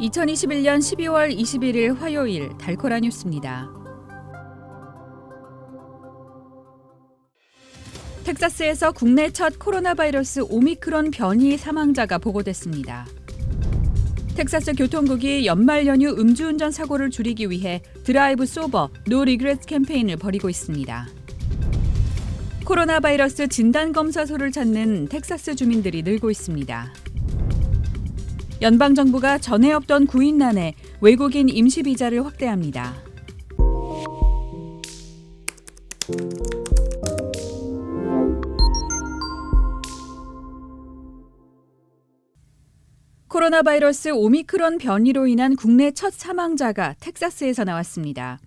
2021년 12월 21일 화요일 달코라 뉴스입니다. 텍사스에서 국내 첫 코로나 바이러스 오미크론 변이 사망자가 보고됐습니다. 텍사스 교통국이 연말 연휴 음주운전 사고를 줄이기 위해 드라이브 소버, 노 리그렛 캠페인을 벌이고 있습니다. 코로나 바이러스 진단검사소를 찾는 텍사스 주민들이 늘고 있습니다. 연방정부가 전에 없던 구인난에 외국인 임시비자를 확대합니다. 코로나 바이러스 오미크론 변이로 인한 국내 첫 사망자가 텍사스에서 나왔습니다.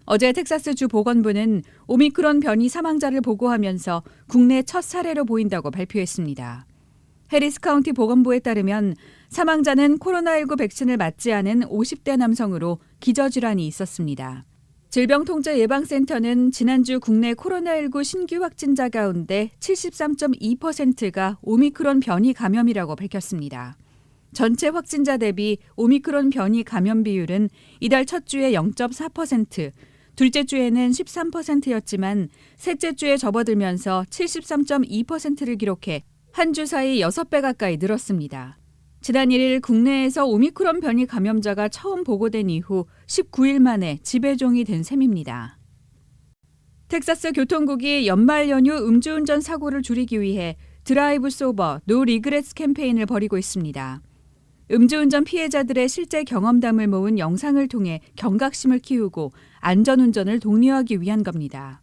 어제 텍사스주 보건부는 오미크론 변이 사망자를 보고하면서 국내 첫 사례로 보인다고 발표했습니다. 해리스 카운티 보건부에 따르면 사망자는 코로나19 백신을 맞지 않은 50대 남성으로 기저질환이 있었습니다. 질병통제예방센터는 지난주 국내 코로나19 신규 확진자 가운데 73.2%가 오미크론 변이 감염이라고 밝혔습니다. 전체 확진자 대비 오미크론 변이 감염 비율은 이달 첫 주에 0.4%, 둘째 주에는 13%였지만 셋째 주에 접어들면서 73.2%를 기록해 한 주 사이 6배 가까이 늘었습니다. 지난 1일 국내에서 오미크론 변이 감염자가 처음 보고된 이후 19일 만에 지배종이 된 셈입니다. 텍사스 교통국이 연말 연휴 음주운전 사고를 줄이기 위해 드라이브 소버, 노 리그렛 캠페인을 벌이고 있습니다. 음주운전 피해자들의 실제 경험담을 모은 영상을 통해 경각심을 키우고 안전운전을 독려하기 위한 겁니다.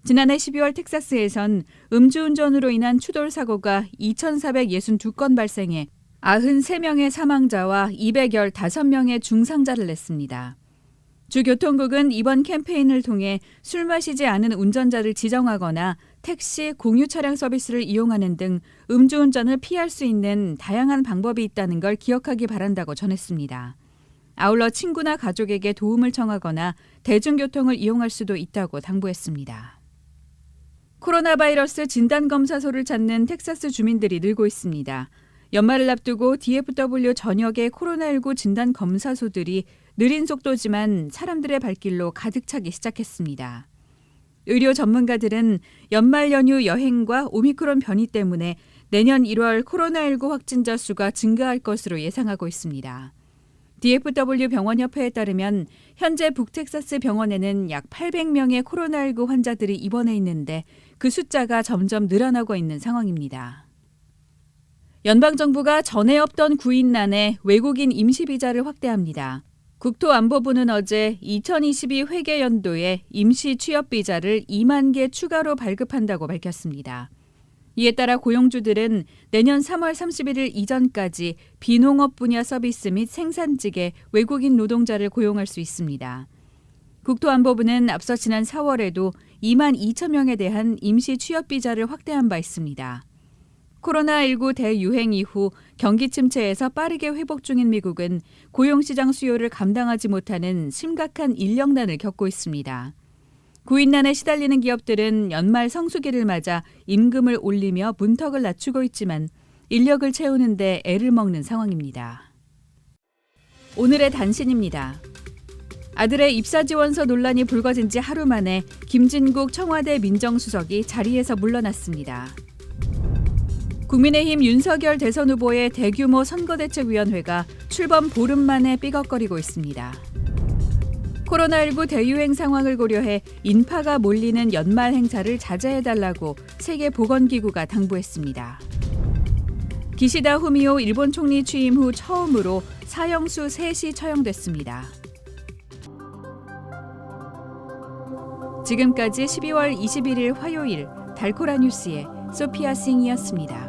지난해 12월 텍사스에선 음주운전으로 인한 추돌 사고가 2,462건 발생해 93명의 사망자와 215명의 중상자를 냈습니다. 주 교통국은 이번 캠페인을 통해 술 마시지 않은 운전자를 지정하거나 택시, 공유 차량 서비스를 이용하는 등 음주운전을 피할 수 있는 다양한 방법이 있다는 걸 기억하기 바란다고 전했습니다. 아울러 친구나 가족에게 도움을 청하거나 대중교통을 이용할 수도 있다고 당부했습니다. 코로나 바이러스 진단검사소를 찾는 텍사스 주민들이 늘고 있습니다. 연말을 앞두고 DFW 전역의 코로나19 진단검사소들이 느린 속도지만 사람들의 발길로 가득 차기 시작했습니다. 의료 전문가들은 연말 연휴 여행과 오미크론 변이 때문에 내년 1월 코로나19 확진자 수가 증가할 것으로 예상하고 있습니다. DFW 병원협회에 따르면 현재 북텍사스 병원에는 약 800명의 코로나19 환자들이 입원해 있는데 그 숫자가 점점 늘어나고 있는 상황입니다. 연방정부가 전에 없던 구인난에 외국인 임시비자를 확대합니다. 국토안보부는 어제 2022 회계연도에 임시 취업비자를 2만 개 추가로 발급한다고 밝혔습니다. 이에 따라 고용주들은 내년 3월 31일 이전까지 비농업 분야 서비스 및 생산직에 외국인 노동자를 고용할 수 있습니다. 국토안보부는 앞서 지난 4월에도 2만 2천 명에 대한 임시 취업비자를 확대한 바 있습니다. 코로나19 대유행 이후 경기 침체에서 빠르게 회복 중인 미국은 고용시장 수요를 감당하지 못하는 심각한 인력난을 겪고 있습니다. 구인난에 시달리는 기업들은 연말 성수기를 맞아 임금을 올리며 문턱을 낮추고 있지만 인력을 채우는 데 애를 먹는 상황입니다. 오늘의 단신입니다. 아들의 입사 지원서 논란이 불거진 지 하루 만에 김진국 청와대 민정수석이 자리에서 물러났습니다. 국민의힘 윤석열 대선 후보의 대규모 선거대책위원회가 출범 보름 만에 삐걱거리고 있습니다. 코로나19 대유행 상황을 고려해 인파가 몰리는 연말 행사를 자제해달라고 세계보건기구가 당부했습니다. 기시다 후미오 일본 총리 취임 후 처음으로 사형수 셋이 처형됐습니다. 지금까지 12월 21일 화요일 달코라 뉴스의 소피아 싱이었습니다.